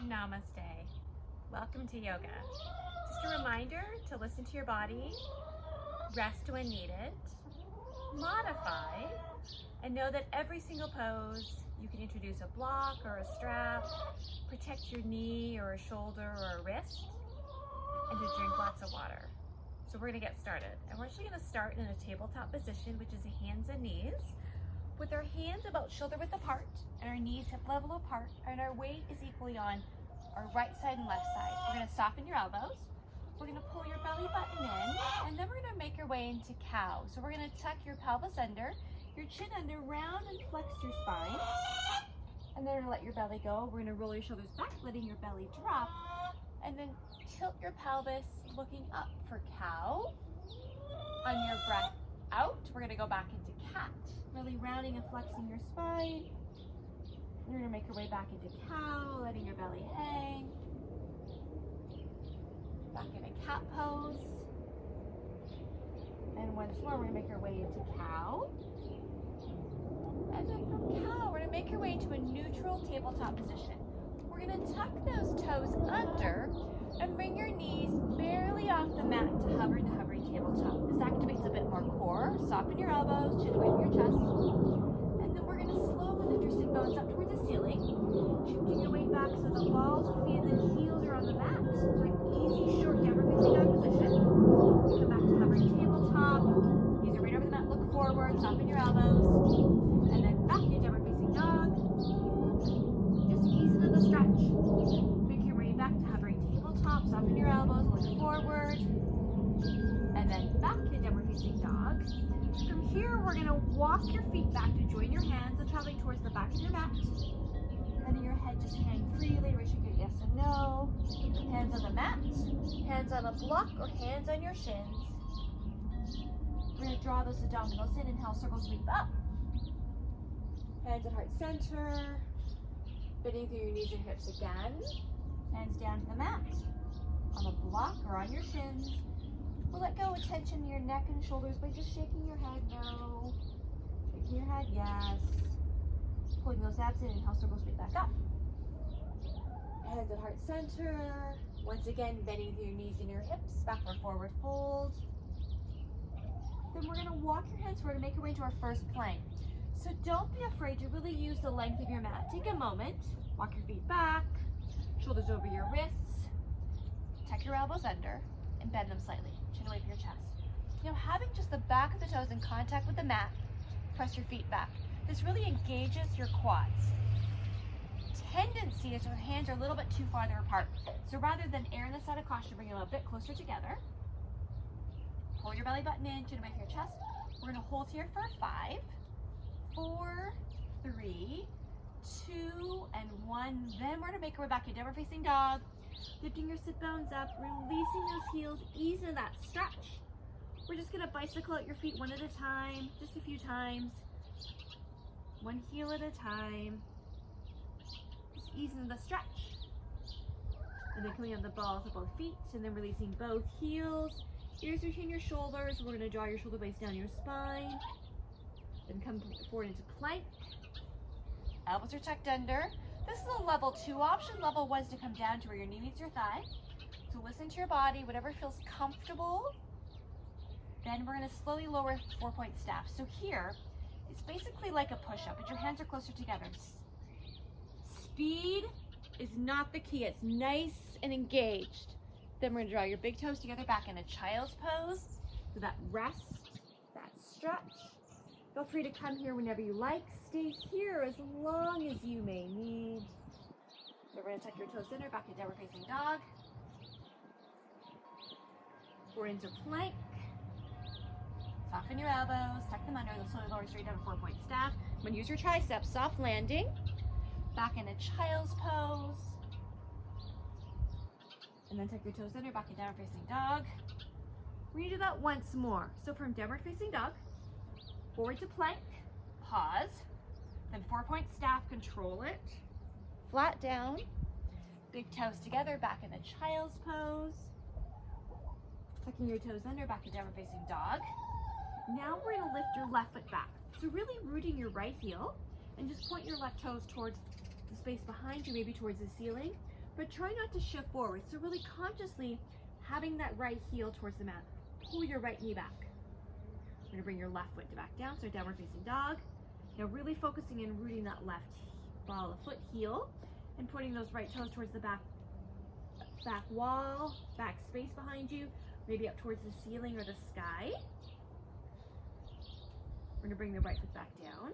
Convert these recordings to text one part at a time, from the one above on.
Namaste. Welcome to yoga. Just a reminder to listen to your body, rest when needed, modify, and know that every single pose you can introduce a block or a strap, protect your knee or a shoulder or a wrist, and to drink lots of water. So we're going to get started. And we're actually going to start in a tabletop position, which is hands and knees, with our hands about shoulder width apart and our knees hip level apart, and our weight is equally on our right side and left side. We're going to soften your elbows. We're going to pull your belly button in, and then we're going to make your way into cow. So we're going to tuck your pelvis under, your chin under, round and flex your spine, and then we're going to let your belly go. We're going to roll your shoulders back, letting your belly drop, and then tilt your pelvis looking up for cow. On your breath out, we're going to go back into cat, really rounding and flexing your spine. You're going to make your way back into cow, letting your belly hang. Back into cat pose. And once more, we're going to make our way into cow. And then from cow, we're going to make your way into a neutral tabletop position. We're going to tuck those toes under and bring your knees barely off the mat to hovering tabletop. This activates a bit more core. Soften your elbows, chin away from your chest. And then we're going to slowly lift your sit bones up towards the ceiling, shifting your weight back so the balls of feet and the heels are on the mat. For an easy, short downward facing dog position. Come back to hovering tabletop. Knees are right over the mat. Look forward. Soften your elbows. And then back to downward facing dog. Just ease into the stretch. Make your way back to hovering tabletop. Soften your elbows. Look forward. And then back to downward facing dog. From here, we're going to walk your feet back to join your hands and traveling towards the back of your mat. Letting your head just hang freely, reaching your yes and no. Hands on the mat, hands on a block, or hands on your shins. We're going to draw those abdominals in, inhale, circle sweep up. Hands at heart center. Bending through your knees and hips again. Hands down to the mat, on a block or on your shins. We'll let go of tension in your neck and shoulders by just shaking your head no. Shaking your head yes. Pulling those abs in, inhale, circle sweep back up. Hands at heart center. Once again, bending through your knees and your hips, backward forward fold. Then we're going to walk your hands forward and make your way to our first plank. So don't be afraid to really use the length of your mat. Take a moment, walk your feet back, shoulders over your wrists, tuck your elbows under, and bend them slightly. Chin away from your chest. Now, having just the back of the toes in contact with the mat, press your feet back. This really engages your quads. Tendency is your hands are a little bit too farther apart. So rather than err on the side of caution, bring them a bit closer together. Pull your belly button in, chin away from your chest. We're going to hold here for 5, 4, 3, 2, and 1. Then we're going to make our way back to downward facing dog. Lifting your sit bones up, releasing those heels, ease into that stretch. We're just going to bicycle out your feet one at a time, just a few times. One heel at a time. Just ease into the stretch. And then coming on the balls of both feet, and then releasing both heels. Ears between your shoulders. We're going to draw your shoulder blades down your spine. Then come forward into plank. Elbows are tucked under. This is a level 2 option. Level 1 is to come down to where your knee meets your thigh. So listen to your body, whatever feels comfortable. Then we're going to slowly lower 4-point staff. So here, it's basically like a push-up, but your hands are closer together. Speed is not the key. It's nice and engaged. Then we're going to draw your big toes together back in a child's pose. So that rest, that stretch. Feel free to come here whenever you like. Stay here as long as you may need. So we're going to tuck your toes under, back to downward facing dog. Forward into plank. Soften your elbows, tuck them under, then slowly lower straight down to 4-point staff. I'm going to use your triceps, soft landing. Back into child's pose. And then tuck your toes under, back to downward facing dog. We're going to do that once more. So from downward facing dog, forward to plank, pause, then 4-point staff, control it, flat down, big toes together, back in the child's pose, tucking your toes under, back to downward facing dog. Now we're going to lift your left foot back. So really rooting your right heel, and just point your left toes towards the space behind you, maybe towards the ceiling. but try not to shift forward. So really consciously having that right heel towards the mat. Pull your right knee back. We're gonna bring your left foot back down, so downward facing dog. Now really focusing and rooting that left ball of foot heel and putting those right toes towards the back wall, back space behind you, maybe up towards the ceiling or the sky. We're gonna bring the right foot back down.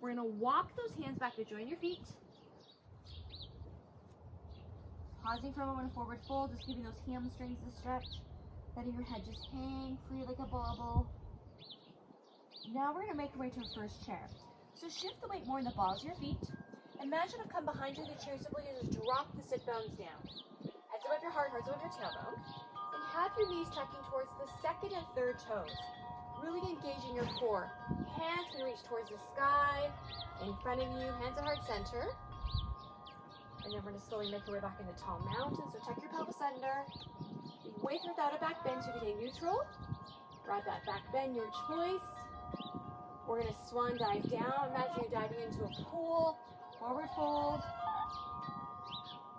We're gonna walk those hands back to join your feet. Pausing for a moment, forward fold, just giving those hamstrings a stretch. Letting your head just hang free like a bauble. Now we're gonna make our way to a first chair. So shift the weight more in the balls of your feet. Imagine I've come behind you in the chair, simply just drop the sit bones down. Heads above your heart, hearts above your tailbone. And have your knees tucking towards the second and third toes. Really engaging your core. Hands can reach towards the sky, in front of you, hands at heart center. And then we're gonna slowly make our way back into tall mountain. So tuck your pelvis under. With or without a back bend, so you can stay neutral. Grab that back bend, your choice. We're gonna swan dive down. Imagine you're diving into a pool. Forward fold.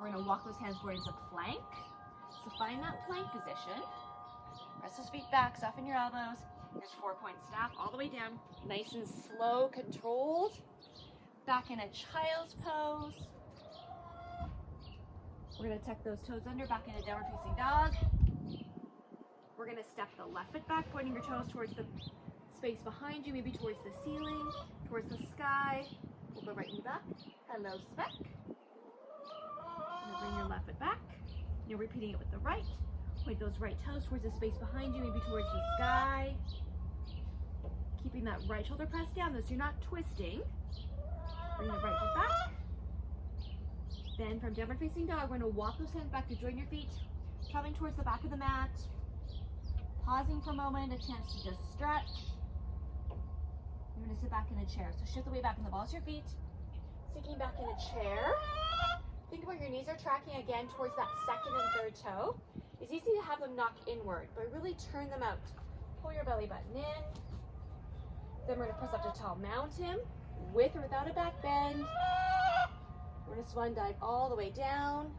We're gonna walk those hands forward into plank. So find that plank position. Press those feet back, soften your elbows. Here's 4-point staff all the way down. Nice and slow, controlled. Back in a child's pose. We're gonna tuck those toes under, back into downward facing dog. We're gonna step the left foot back, pointing your toes towards the space behind you, maybe towards the ceiling, towards the sky. Pull the right knee back. Hello, spec. Bring your left foot back. You're repeating it with the right. Point those right toes towards the space behind you, maybe towards the sky. Keeping that right shoulder pressed down, so you're not twisting. Bring the right foot back. Then from downward facing dog, we're gonna walk those hands back to join your feet, traveling towards the back of the mat. Pausing for a moment, a chance to just stretch. You're gonna sit back in a chair. So shift the weight back in the balls of your feet. Sinking back in a chair. Think about your knees are tracking again towards that second and third toe. It's easy to have them knock inward, but really turn them out. Pull your belly button in. Then we're gonna press up to tall mountain, with or without a back bend. We're gonna swan dive all the way down.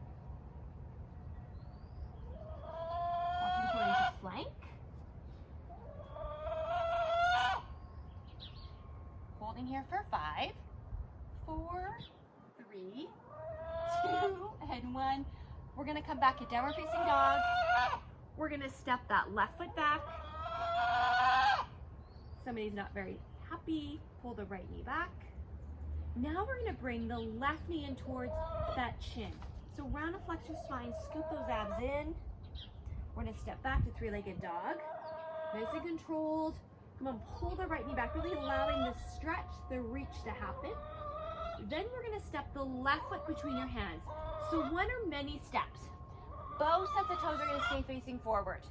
Walking towards plank. Holding here for 5, 4, 3, 2, and 1. We're gonna come back to downward facing dog. We're gonna step that left foot back. Somebody's not very happy. Pull the right knee back. Now we're gonna bring the left knee in towards that chin. So round and flex your spine, scoop those abs in. We're gonna step back to three-legged dog. Nice and controlled. Come on, pull the right knee back, really allowing the stretch, the reach to happen. Then we're gonna step the left foot between your hands. So one or many steps. Both sets of toes are gonna stay facing forward.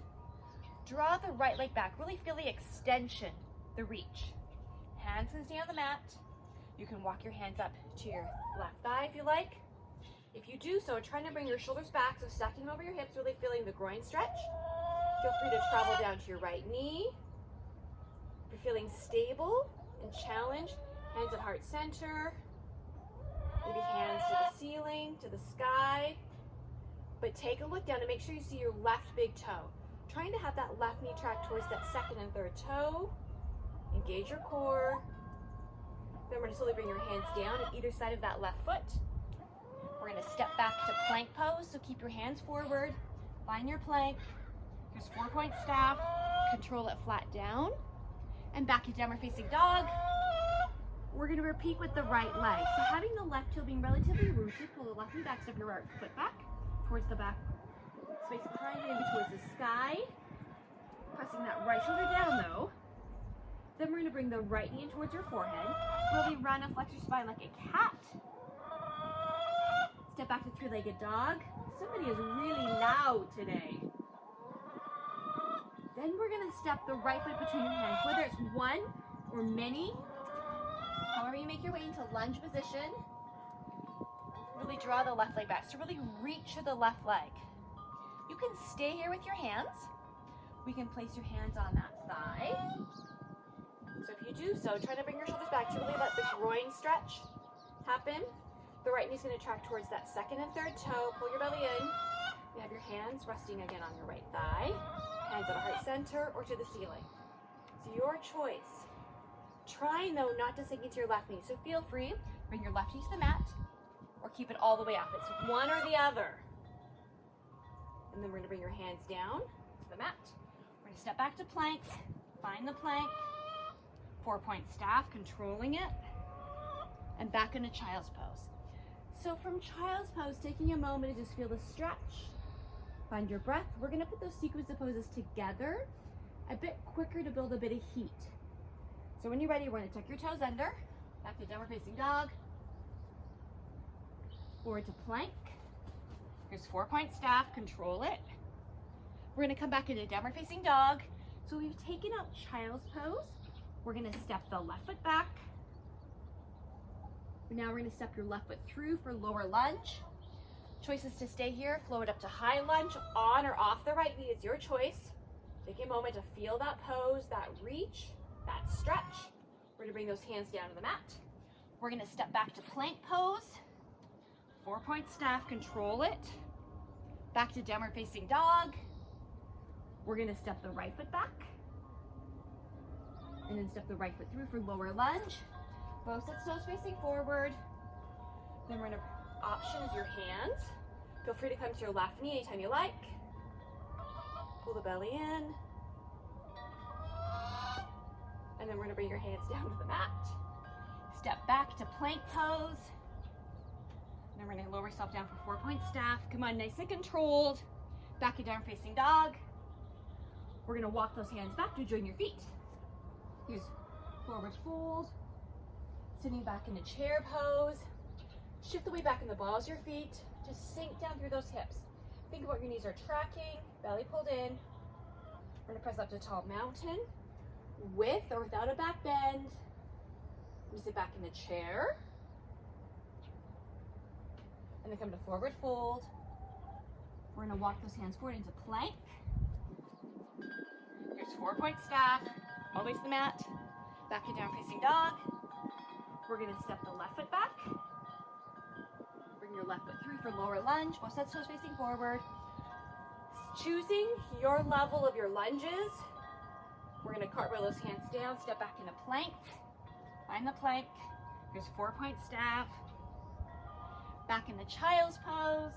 Draw the right leg back, really feel the extension, the reach. Hands can stay on the mat. You can walk your hands up to your left thigh if you like. If you do so, trying to bring your shoulders back, so stacking them over your hips, really feeling the groin stretch. Feel free to travel down to your right knee. If you're feeling stable and challenged, hands at heart center. Maybe hands to the ceiling, to the sky. But take a look down and make sure you see your left big toe. Trying to have that left knee track towards that second and third toe. Engage your core. Then we're going to slowly bring your hands down at either side of that left foot. We're going to step back to plank pose, so keep your hands forward. Find your plank. Here's 4-point staff. Control it flat down. And back to downward facing dog. We're going to repeat with the right leg. So having the left heel being relatively rooted, pull the left knee back, step your right foot back towards the back space behind you, maybe towards the sky. Pressing that right shoulder down though. Then we're going to bring the right knee in towards your forehead. Really run and flex your spine like a cat. Step back to three-legged dog. Somebody is really loud today. Then we're going to step the right foot between your hands, whether it's one or many. However you make your way into lunge position. Really draw the left leg back. So really reach to the left leg. You can stay here with your hands. We can place your hands on that thigh. So if you do so, try to bring your shoulders back to really let the groin stretch happen. The right knee's gonna track towards that second and third toe. Pull your belly in. You have your hands resting again on your right thigh. Hands at heart center or to the ceiling. It's your choice. Trying though not to sink into your left knee. So feel free, bring your left knee to the mat or keep it all the way up. It's one or the other. And then we're gonna bring your hands down to the mat. We're gonna step back to plank, find the plank, 4-point staff, controlling it, and back into child's pose. So from child's pose, taking a moment to just feel the stretch, find your breath. We're gonna put those sequence of poses together a bit quicker to build a bit of heat. So when you're ready, we're gonna tuck your toes under, back to downward facing dog, forward to plank. Here's 4-point staff, control it. We're gonna come back into downward facing dog. So we've taken out child's pose. We're gonna step the left foot back. Now we're gonna step your left foot through for lower lunge. Choices to stay here, flow it up to high lunge, on or off the right knee is your choice. Take a moment to feel that pose, that reach, that stretch. We're gonna bring those hands down to the mat. We're gonna step back to plank pose. 4-point staff, control it. Back to downward facing dog. We're gonna step the right foot back. And then step the right foot through for lower lunge. Both sets toes facing forward. Then we're gonna, option is your hands. Feel free to come to your left knee anytime you like. Pull the belly in. And then we're gonna bring your hands down to the mat. Step back to plank pose. And then we're gonna lower yourself down for 4-point staff. Come on, nice and controlled. Back to down facing dog. We're gonna walk those hands back to join your feet. Here's forward fold. Sitting back in a chair pose. Shift the weight back in the balls of your feet. Just sink down through those hips. Think about your knees are tracking, belly pulled in. We're gonna press up to tall mountain, with or without a back bend. You sit back in the chair. And then come to forward fold. We're gonna walk those hands forward into plank. Here's 4-point staff, always the mat. Back to down facing dog. We're gonna step the left foot back. Bring your left foot through for lower lunge. Both sets toes facing forward. Choosing your level of your lunges. We're gonna cartwheel those hands down, step back into plank. Find the plank. Here's 4-point staff. Back in the child's pose.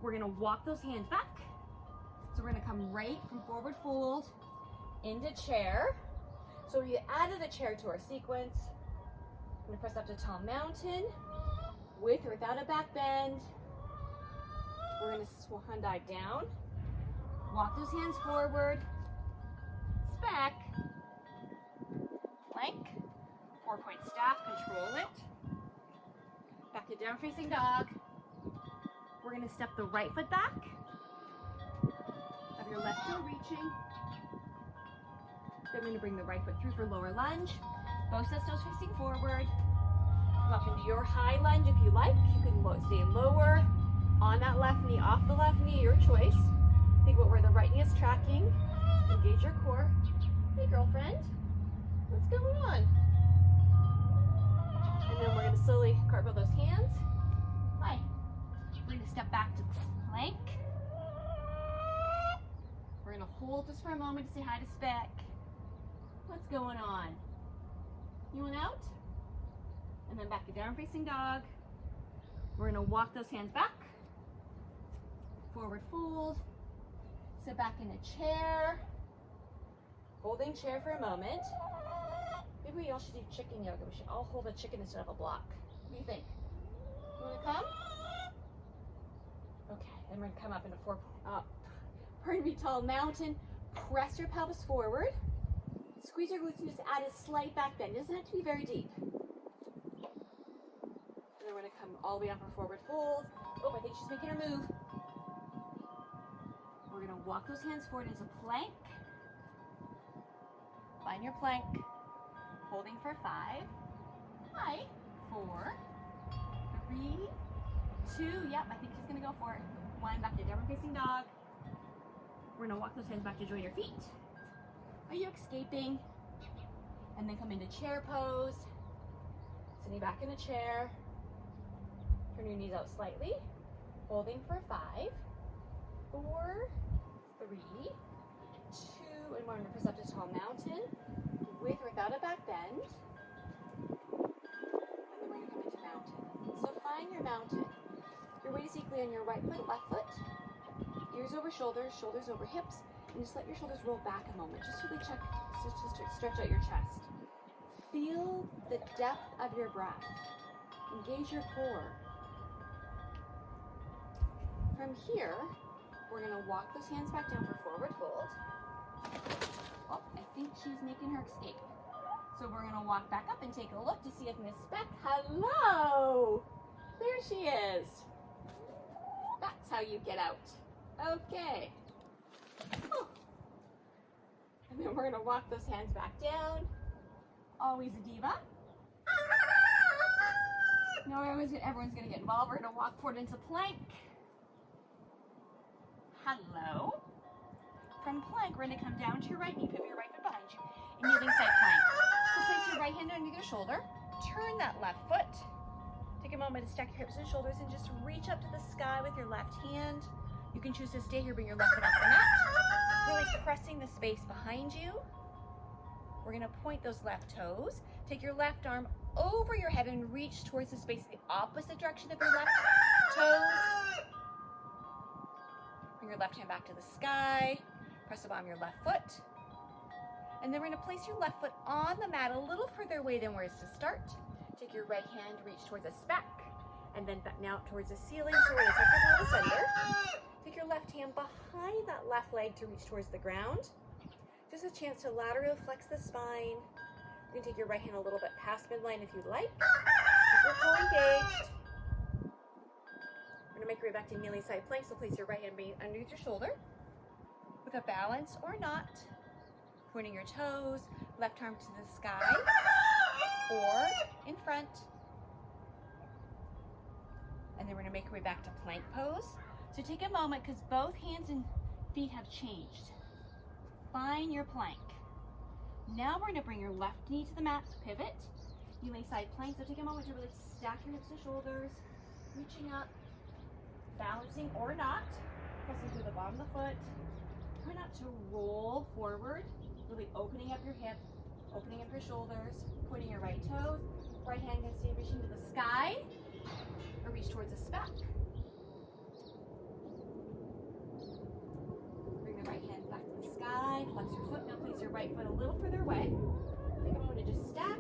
We're gonna walk those hands back. So we're gonna come right from forward fold into chair. So we added the chair to our sequence. I'm gonna press up to tall mountain, with or without a back bend. We're gonna swan dive down. Walk those hands forward. Back. Plank. 4-point staff, control it. Back to down facing dog. We're gonna step the right foot back. Have your left toe reaching. Then we're gonna bring the right foot through for lower lunge. Both sets toes facing forward. Come up into your high lunge if you like. You can stay lower on that left knee, off the left knee, your choice. Think about where the right knee is tracking. Engage your core. Hey girlfriend, what's going on? And then we're gonna slowly cartwheel those hands. Hi. We're gonna step back to plank. We're gonna hold just for a moment to say hi to Speck. What's going on? You went out? And then back to down facing dog. We're gonna walk those hands back. Forward fold. Sit back in a chair. Holding chair for a moment. Maybe we all should do chicken yoga. We should all hold a chicken instead of a block. What do you think? You wanna come? Okay, then we're gonna come up into tall mountain. Press your pelvis forward. Squeeze your glutes and just add a slight back bend. It doesn't have to be very deep. And then we're gonna come all the way up for forward fold. Oh, I think she's making her move. We're gonna walk those hands forward into plank. Find your plank. Holding for 5. Hi. 4, 3, 2. Yep, I think she's gonna go for it. 1, back to downward facing dog. We're gonna walk those hands back to join your feet. Are you escaping? And then come into chair pose. Sitting back in a chair. Turn your knees out slightly. Holding for 5, 4, 3, 2, and 1. We're going to press up to tall mountain with or without a back bend. And then we're going to come into mountain. So find your mountain. Your weight is equally on your right foot, left foot. Ears over shoulders, shoulders over hips. And just let your shoulders roll back a moment. Just really check, just stretch out your chest. Feel the depth of your breath. Engage your core. From here, we're going to walk those hands back down for forward fold. Oh, I think she's making her escape. So we're going to walk back up and take a look to see if Miss Beck, hello! There she is. That's how you get out. Okay. Oh. And then we're going to walk those hands back down. Always a diva. Now everyone's going to get involved. We're going to walk forward into plank. Hello. From plank, we're going to come down to your right knee, pivot your right foot behind you, and kneeling side plank. So place your right hand under your shoulder, turn that left foot. Take a moment to stack your hips and shoulders and just reach up to the sky with your left hand. You can choose to stay here, bring your left foot off the mat. Really pressing the space behind you. We're going to point those left toes. Take your left arm over your head and reach towards the space the opposite direction of your left toes. Bring your left hand back to the sky. Press the bottom of your left foot. And then we're going to place your left foot on the mat a little further away than where it's to start. Take your right hand, reach towards the back, and then back now towards the ceiling. So we're going to take the pelvis under. Take your left hand behind that left leg to reach towards the ground. Just a chance to laterally flex the spine. You can take your right hand a little bit past midline if you'd like. Keep your core engaged. We're going to make your way back to kneeling side plank. So place your right hand underneath your shoulder with a balance or not. Pointing your toes, left arm to the sky or in front. And then we're going to make our way back to plank pose. So take a moment because both hands and feet have changed. Find your plank. Now we're going to bring your left knee to the mat, pivot, kneeling side plank. So take a moment to really stack your hips and shoulders, reaching up, balancing or not, pressing through the bottom of the foot. Try not to roll forward, really opening up your hip, opening up your shoulders, pointing your right toes. Right hand can stay reaching to the sky or reach towards the back. Bring the right hand back to the sky, flex your foot. Now place your right foot a little further away. Take a moment to just stack.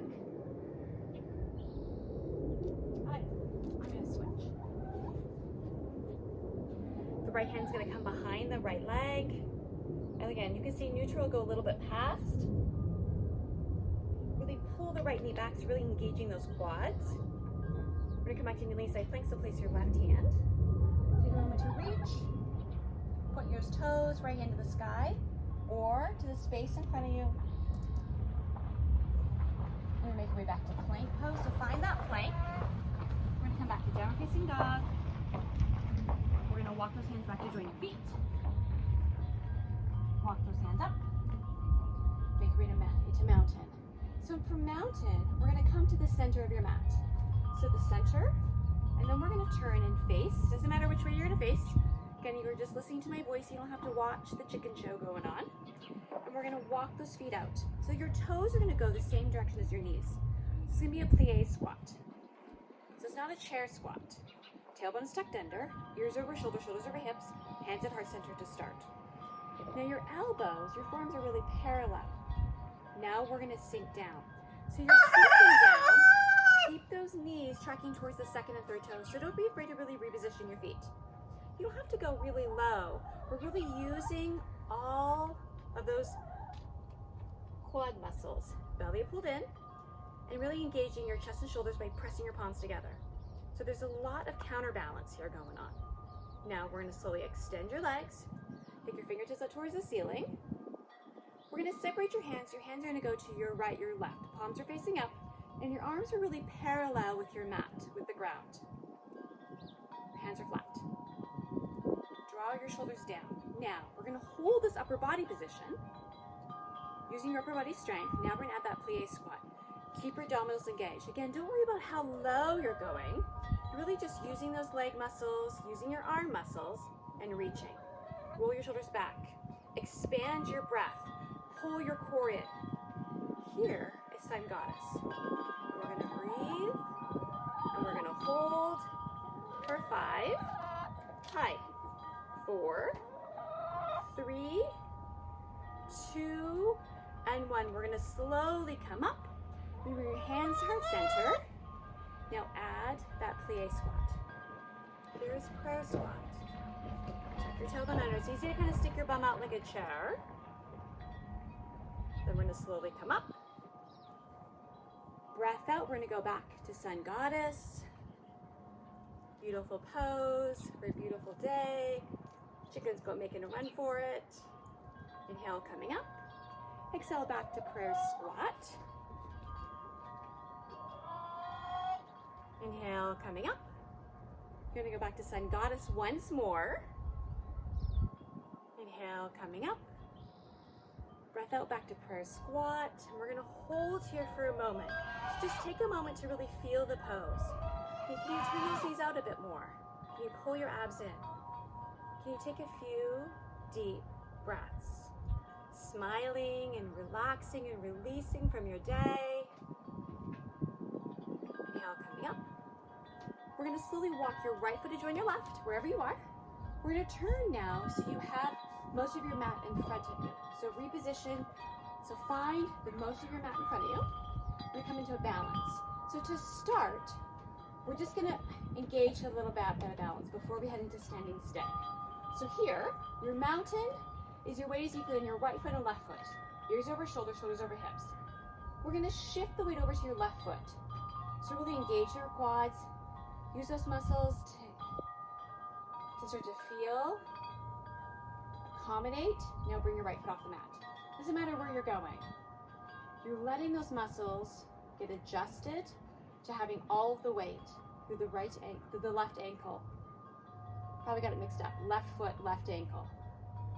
I'm going to switch. The right hand's going to come behind the right leg. And again, you can see neutral go a little bit past. Really pull the right knee back, so really engaging those quads. We're going to come back to kneeling side plank, so place your left hand. Take a moment to reach. Point your toes, right hand to the sky, or to the space in front of you. We're going to make our way back to plank pose, so find that plank. We're going to come back to down facing dog. We're going to walk those hands back to join your feet. Walk those hands up. Make your way to mountain. So from mountain, we're going to come to the center of your mat. So the center, and then we're going to turn and face. Doesn't matter which way you're going to face. Again, you're just listening to my voice. You don't have to watch the chicken show going on. And we're going to walk those feet out. So your toes are going to go the same direction as your knees. This is going to be a plie squat. So it's not a chair squat. Tailbone's tucked under, ears over shoulders, shoulders over hips, hands at heart center to start. Now your elbows, your forearms are really parallel. Now we're going to sink down. So you're sinking down. Keep those knees tracking towards the second and third toes. So don't be afraid to really reposition your feet. You don't have to go really low. We're really using all of those quad muscles. Belly pulled in, and really engaging your chest and shoulders by pressing your palms together. So there's a lot of counterbalance here going on. Now we're going to slowly extend your legs. Take your fingertips up towards the ceiling. We're going to separate your hands. Your hands are going to go to your right, your left. Palms are facing up, and your arms are really parallel with your mat, with the ground. Your hands are flat. Draw your shoulders down. Now, we're going to hold this upper body position, using your upper body strength. Now we're going to add that plie squat. Keep your abdominals engaged. Again, don't worry about how low you're going. Really just using those leg muscles, using your arm muscles, and reaching. Roll your shoulders back. Expand your breath. Pull your core in. Here is Sun Goddess. We're going to breathe, and we're going to hold for 5. Tight. 4, 3, 2, and 1. We're going to slowly come up. Bring your hands to heart center. Now add that plie squat. Here's prayer squat. Tuck your tailbone under. It's easy to kind of stick your bum out like a chair. Then we're going to slowly come up. Breath out. We're going to go back to Sun Goddess. Beautiful pose for a beautiful day. Chicken's making a run for it. Inhale, coming up. Exhale, back to prayer squat. Inhale, coming up. You're going to go back to Sun Goddess once more. Inhale, coming up. Breath out, back to prayer squat. And we're going to hold here for a moment. So just take a moment to really feel the pose. And can you turn those knees out a bit more? Can you pull your abs in? Can you take a few deep breaths? Smiling and relaxing and releasing from your day. Inhale, coming up. We're going to slowly walk your right foot to join your left, wherever you are. We're going to turn now so you have most of your mat in front of you. So reposition. So find the most of your mat in front of you. We're going to come into a balance. So to start, we're just going to engage a little bit of balance before we head into standing stick. So here, your mountain is your weight is equal in your right foot and left foot. Ears over shoulders, shoulders over hips. We're going to shift the weight over to your left foot. So really engage your quads. Use those muscles to start to feel, accommodate. Now bring your right foot off the mat. Doesn't matter where you're going. You're letting those muscles get adjusted to having all of the weight through the left ankle. Probably got it mixed up. Left foot, left ankle.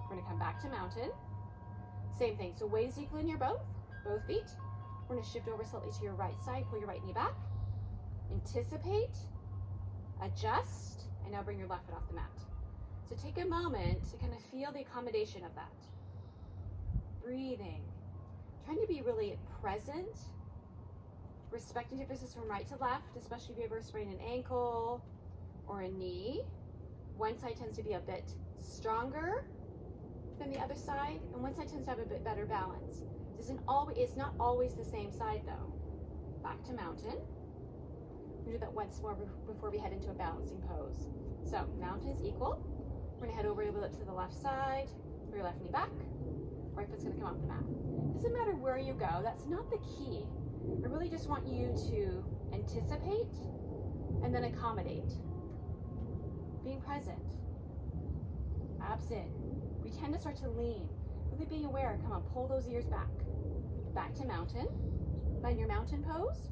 We're going to come back to mountain. Same thing. So weight is equal in your both feet. We're going to shift over slightly to your right side. Pull your right knee back. Anticipate. Adjust. And now bring your left foot off the mat. So take a moment to kind of feel the accommodation of that. Breathing. Trying to be really present. Respecting differences from right to left, especially if you ever sprain an ankle or a knee. One side tends to be a bit stronger than the other side, and one side tends to have a bit better balance. It's not always the same side though. Back to mountain. We'll do that once more before we head into a balancing pose. So mountain is equal. We're gonna head over a little bit to the left side. Bring your left knee back. Right foot's gonna come off the mat. Doesn't matter where you go, that's not the key. I really just want you to anticipate and then accommodate. Being present. Abs in. We tend to start to lean. Really being aware. Come on, pull those ears back. Back to mountain. Find your mountain pose.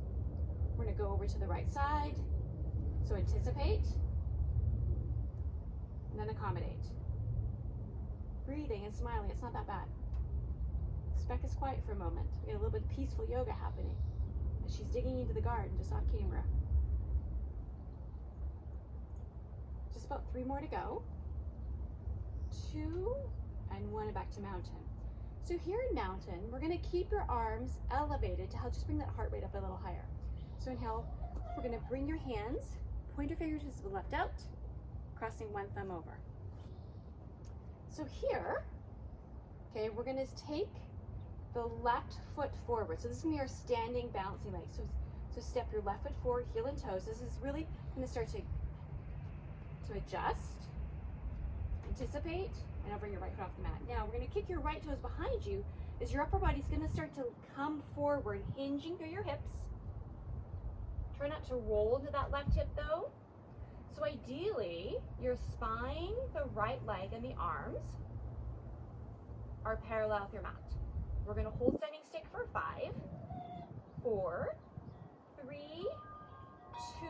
We're going to go over to the right side. So anticipate. And then accommodate. Breathing and smiling. It's not that bad. Becca's quiet for a moment. We got a little bit of peaceful yoga happening as she's digging into the garden just off camera. Just about 3 more to go. 2 and 1 and back to mountain. So here in mountain, we're going to keep your arms elevated to help just bring that heart rate up a little higher. So inhale, we're going to bring your hands, point your fingers to the left out, crossing one thumb over. So here, okay, we're going to take the left foot forward. So this is going to be our standing balancing leg. So step your left foot forward, heel and toes. This is really going to start to adjust, anticipate, and I'll bring your right foot off the mat. Now we're going to kick your right toes behind you as your upper body's going to start to come forward, hinging through your hips. Try not to roll into that left hip though. So ideally, your spine, the right leg, and the arms are parallel with your mat. We're going to hold standing stick for 5, 4, 3, 2,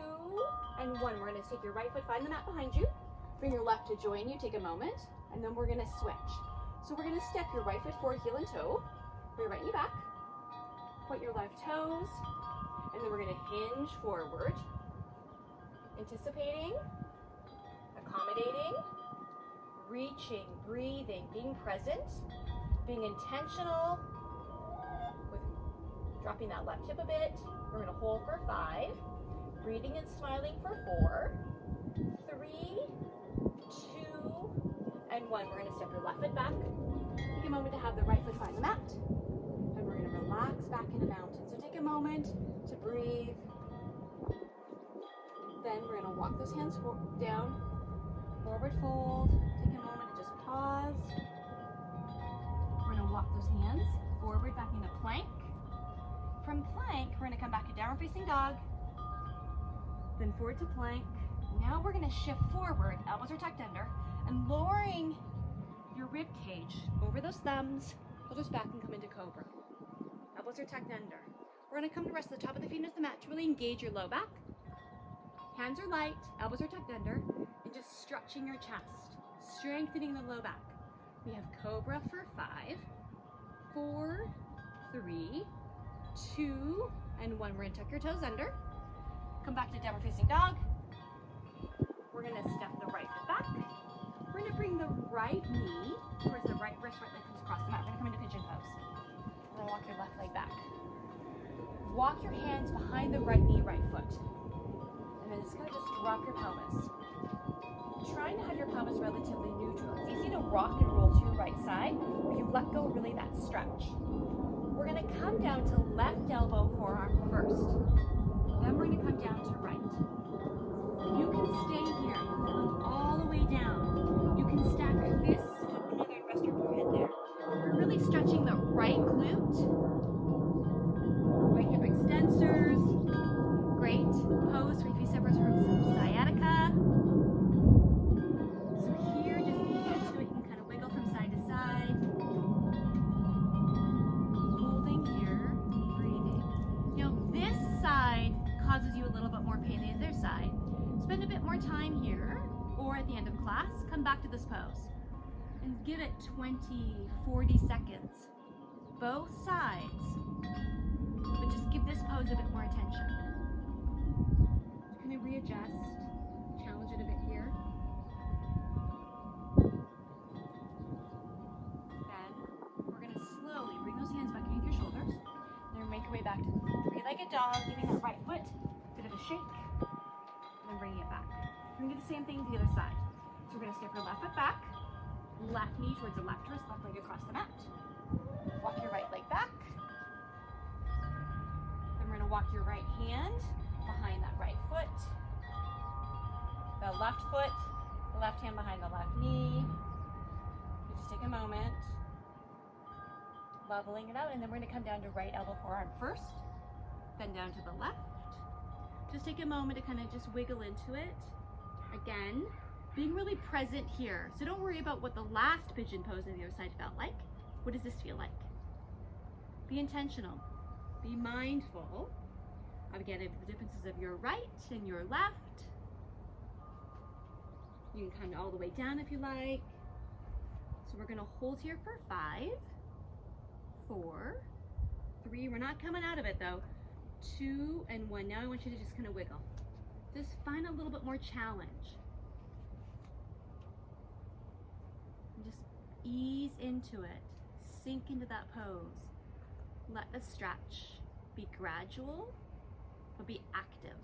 and 1. We're going to take your right foot, find the mat behind you, bring your left to join you, take a moment, and then we're going to switch. So we're going to step your right foot forward, heel and toe, bring your right knee back, point your left toes, and then we're going to hinge forward. Anticipating, accommodating, reaching, breathing, being present, being intentional with dropping that left hip a bit. We're going to hold for 5, breathing and smiling for 4, 3, 2, and 1. We're going to step your left foot back. Take a moment to have the right foot find the mat. And we're going to relax back in a mountain. So take a moment to breathe. Then we're going to walk those hands down, forward fold. Take a moment to just pause. We're going to walk those hands forward back into plank. From plank, we're going to come back to downward facing dog. Then forward to plank. Now we're going to shift forward, elbows are tucked under, and lowering your rib cage over those thumbs, shoulders back, and come into Cobra. Elbows are tucked under. We're going to come to rest the top of the feet into the mat to really engage your low back. Hands are light, elbows are tucked under, and just stretching your chest, strengthening the low back. We have Cobra for 5, 4, 3, 2, and 1. We're going to tuck your toes under. Come back to downward facing dog. We're going to step the right foot back. We're going to bring the right knee towards the right wrist, right leg comes across the mat. We're going to come into pigeon pose. We're going to walk your left leg back. Walk your hands behind the right knee, right foot. And then just kind of drop your pelvis. Trying to have your pelvis relatively neutral. It's easy to rock and roll to your right side, but you let go really that stretch. We're going to come down to left elbow, forearm first. Then we're going to come down to right. You can stay here. You can come all the way down. You can stack fists to one another and rest your forehead there. We're really stretching the right glute. Right hip extensors. Great. Pose 3 feet separate from sciatica. So here, just ease into it. You can kind of wiggle from side to side. Holding here, breathing. Now this side causes you a little bit more pain than the other side. Spend a bit more time here, or at the end of class, come back to this pose. And give it 20, 40 seconds. Both sides. But just give this pose a bit more attention. Kind of readjust, challenge it a bit here. Then we're going to slowly bring those hands back underneath your shoulders. And then make your way back to the 3-legged dog, giving that right foot a bit of a shake. And then bringing it back. We're going to do the same thing to the other side. So we're going to step your left foot back, left knee towards the left wrist, left leg across the mat. Walk your right leg back. Then we're going to walk your right hand behind that right foot. The left foot, the left hand behind the left knee. You just take a moment, leveling it out, and then we're going to come down to right elbow, forearm first, then down to the left. Just take a moment to kind of just wiggle into it. Again, being really present here. So don't worry about what the last pigeon pose on the other side felt like. What does this feel like? Be intentional. Be mindful of, again, the differences of your right and your left. You can come all the way down if you like. So we're going to hold here for 5, 4, 3. We're not coming out of it though. 2 and 1. Now I want you to just kind of wiggle. Just find a little bit more challenge. And just ease into it. Sink into that pose. Let the stretch be gradual, but be active.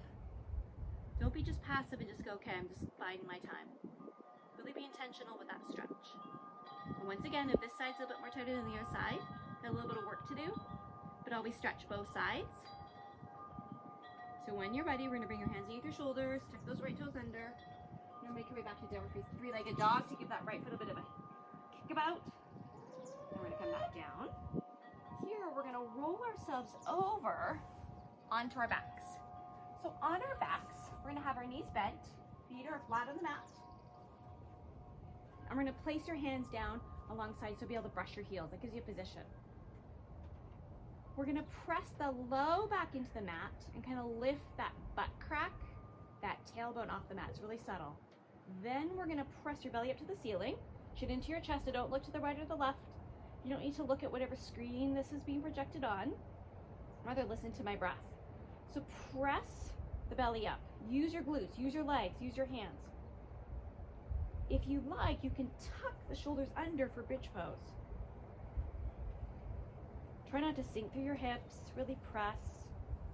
Don't be just passive and just go, okay, I'm just biding my time. Really be intentional with that stretch. And once again, if this side's a little bit more tighter than the other side, got a little bit of work to do, but always stretch both sides. So when you're ready, we're going to bring your hands underneath your shoulders, tuck those right toes under. You're going to make your way back to downward facing 3-legged dog to give that right foot a bit of a kickabout. Then we're going to come back down. Here, we're going to roll ourselves over onto our backs. So on our backs, we're going to have our knees bent, feet are flat on the mat. And we're going to place your hands down alongside so you'll be able to brush your heels. That gives you a position. We're going to press the low back into the mat and kind of lift that butt crack, that tailbone off the mat. It's really subtle. Then we're going to press your belly up to the ceiling, chin into your chest, so don't look to the right or the left. You don't need to look at whatever screen this is being projected on. Rather listen to my breath. So press the belly up. Use your glutes, use your legs, use your hands. If you like, you can tuck the shoulders under for bridge pose. Try not to sink through your hips, really press.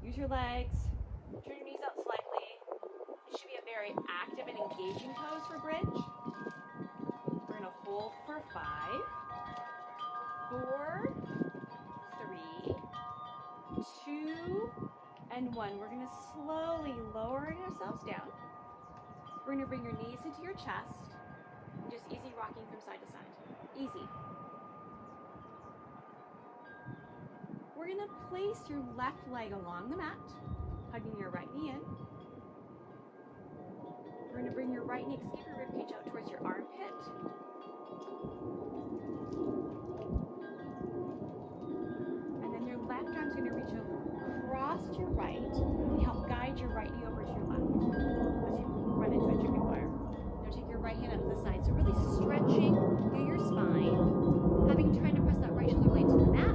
Use your legs, turn your knees out slightly. It should be a very active and engaging pose for bridge. We're gonna hold for 5, 4, 3, 2, and 1. We're gonna slowly lower ourselves down. We're gonna bring your knees into your chest and just easy rocking from side to side. Easy. We're gonna place your left leg along the mat, hugging your right knee in. We're gonna bring your right knee, escape your ribcage out towards your armpit. And then your left arm's gonna reach across to your right and help guide your right knee over to your left as you run into a chicken wire. Now take your right hand up to the side. So really stretching through your spine, trying to press that right shoulder blade to the mat.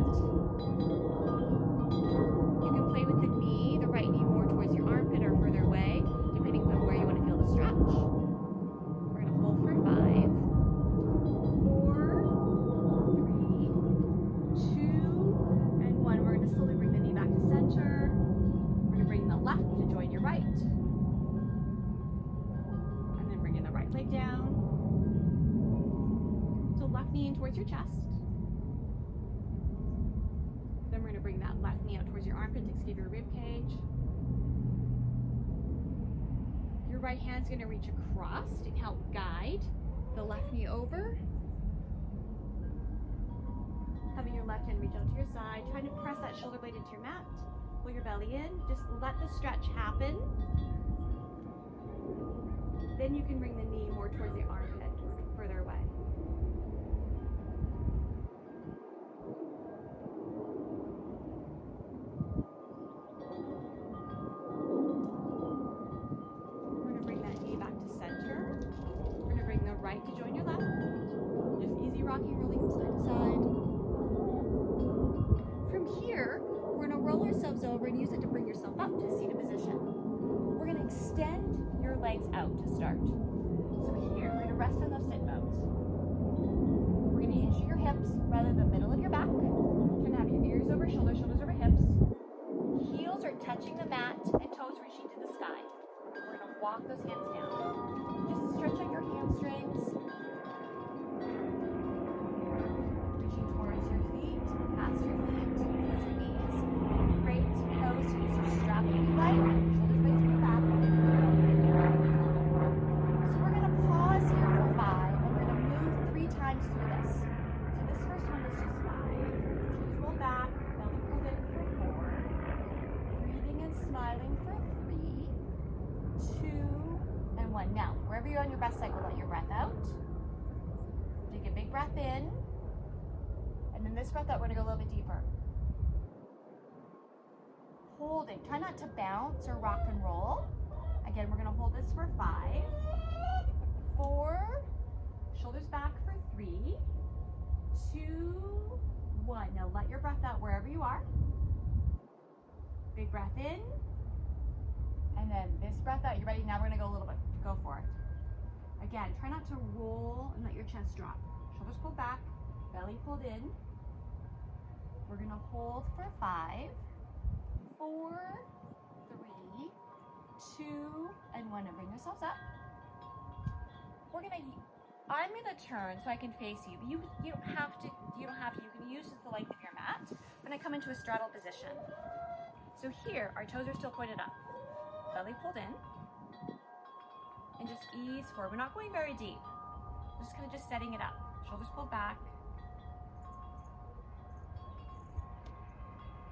You can play with the knee, the right knee more towards your armpit or further away, depending on where you want to feel the stretch. We're going to hold for 5, 4, 3, 2, and 1. We're going to slowly bring the knee back to center. We're going to bring the left to join your right. And then bringing the right leg down. So left knee in towards your chest. Then we're going to bring that left knee out towards your armpit to escape your rib cage. Your right hand's going to reach across and help guide the left knee over. Having your left hand reach out to your side, trying to press that shoulder blade into your mat. Pull your belly in. Just let the stretch happen. Then you can bring the knee more towards the armpit, further away. We're going to bring that knee back to center. We're going to bring the right to join your left. Just easy rocking, rolling from side to side. From here, we're going to roll ourselves over and use it to bring yourself up to a seated position. We're going to extend your legs out to start. So here, we're going to rest on those sit bones. We're going to hinge your hips rather than the middle of your back. You're going to have your ears over shoulders, shoulders over hips. Heels are touching the mat and toes reaching to the sky. We're going to walk those hands down. Just stretch out your hamstrings. Reaching towards your feet, past your feet, towards your knees. Great toes to use your strap if you like. Shoulders blades to the back. So we're going to pause here for 5 and we're going to move 3 times through this. So this first one is just 5. Shoulders roll back, belly pulled in for 4. Breathing and smiling for 3, 2, and 1. Now, wherever you're on your breath cycle, let your breath out. Take a big breath in. And then this breath out, we're going to go a little bit deeper. Holding. Try not to bounce or rock and roll. Again, we're going to hold this for 5, 4, shoulders back for 3, 2, 1. Now let your breath out wherever you are. Big breath in. And then this breath out. You ready? Now we're going to go a little bit. Go for it. Again, try not to roll and let your chest drop. Shoulders pulled back, belly pulled in. We're going to hold for 5, 4, 3, 2, and 1. And bring yourselves up. I'm going to turn so I can face you. You don't have to. You can use just the length of your mat. When I come into a straddle position. So here, our toes are still pointed up. Belly pulled in. And just ease forward. We're not going very deep. We're just kind of just setting it up. Shoulders pulled back.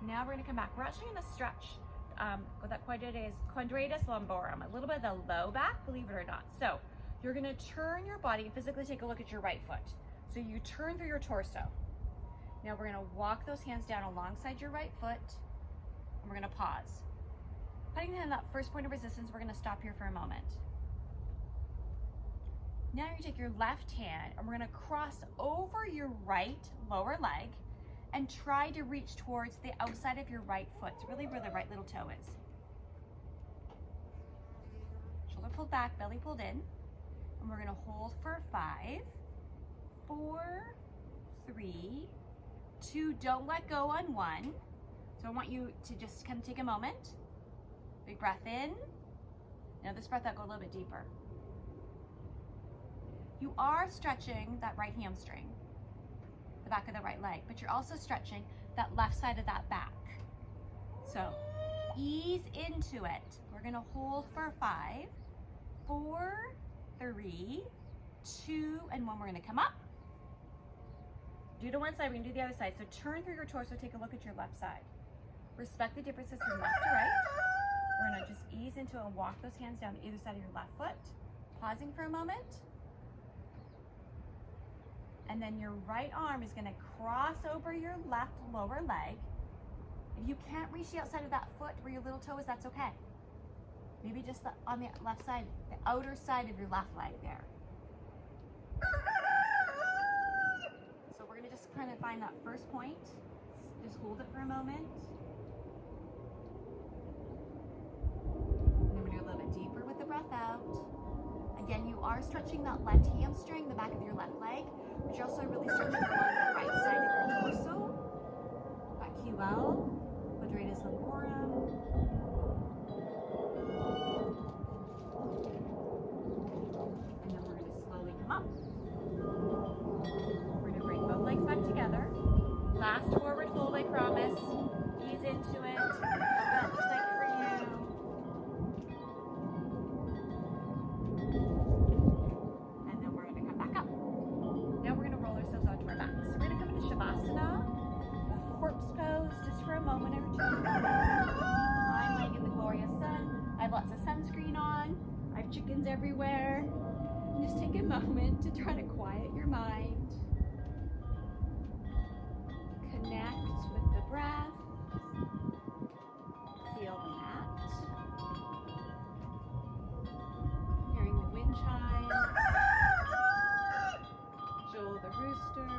Now we're going to come back. We're actually going to stretch with that quadratus lumborum, a little bit of the low back, believe it or not. So you're going to turn your body and physically take a look at your right foot. So you turn through your torso. Now we're going to walk those hands down alongside your right foot, and we're going to pause. Putting in that first point of resistance, we're going to stop here for a moment. Now you take your left hand and we're going to cross over your right lower leg and try to reach towards the outside of your right foot, really where the right little toe is. pulled back, belly pulled in. And we're gonna hold for 5, 4, 3, 2, don't let go on 1. So I want you to just kind of take a moment. Big breath in. Now this breath out, go a little bit deeper. You are stretching that right hamstring, the back of the right leg, but you're also stretching that left side of that back. So ease into it. We're gonna hold for 5, 4, 3, 2, and 1. We're gonna come up. Do to one side, we're gonna do the other side. So turn through your torso, take a look at your left side. Respect the differences from left to right. We're gonna just ease into it and walk those hands down to either side of your left foot. Pausing for a moment. And then your right arm is gonna cross over your left lower leg. If you can't reach the outside of that foot where your little toe is, that's okay. Maybe just on the left side, the outer side of your left leg there. So we're gonna just kind of find that first point. Just hold it for a moment. And then we're gonna go a little bit deeper with the breath out. Again, you are stretching that left hamstring, the back of your left leg, but you're also really stretching along the right side of your torso. That QL, quadratus lumborum. And then we're going to slowly come up. We're going to bring both legs back together. Last forward fold, I promise. Ease into it. What that looks like for you. And then we're going to come back up. Now we're going to roll ourselves onto our backs. So we're going to come into Shavasana, corpse pose, just for a moment or two. I'm laying in the glorious sun. I have lots of sunscreen on. I have chickens everywhere. And just take a moment to try to quiet your mind. Connect with the breath. Feel the mat. Hearing the wind chimes. Joel the rooster.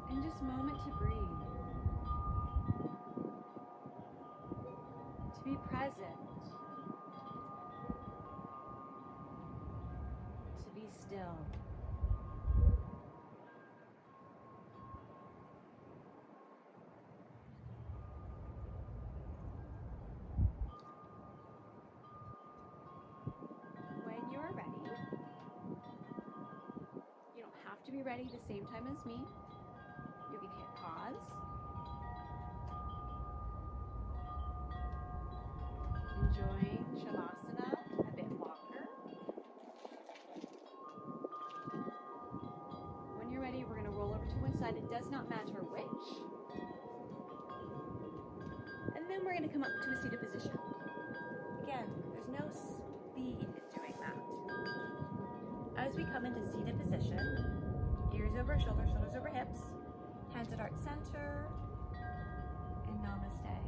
And just a moment to breathe. To be present. To be still. When you're ready, you don't have to be ready the same time as me. You can hit pause. Enjoying Shavasana a bit longer. When you're ready, we're going to roll over to one side. It does not matter which. And then we're going to come up to a seated position. Again, there's no speed in doing that. As we come into seated position, ears over shoulders, shoulders over hips, hands at heart center, and namaste.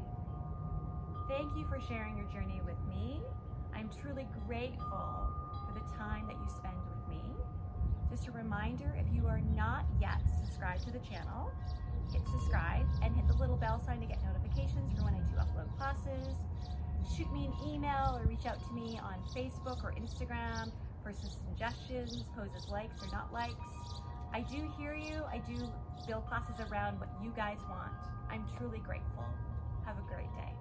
Thank you for sharing your journey with me. I'm truly grateful for the time that you spend with me. Just a reminder, if you are not yet subscribed to the channel, hit subscribe and hit the little bell sign to get notifications for when I do upload classes. Shoot me an email or reach out to me on Facebook or Instagram for some suggestions, poses likes or not likes. I do hear you. I do build classes around what you guys want. I'm truly grateful. Have a great day.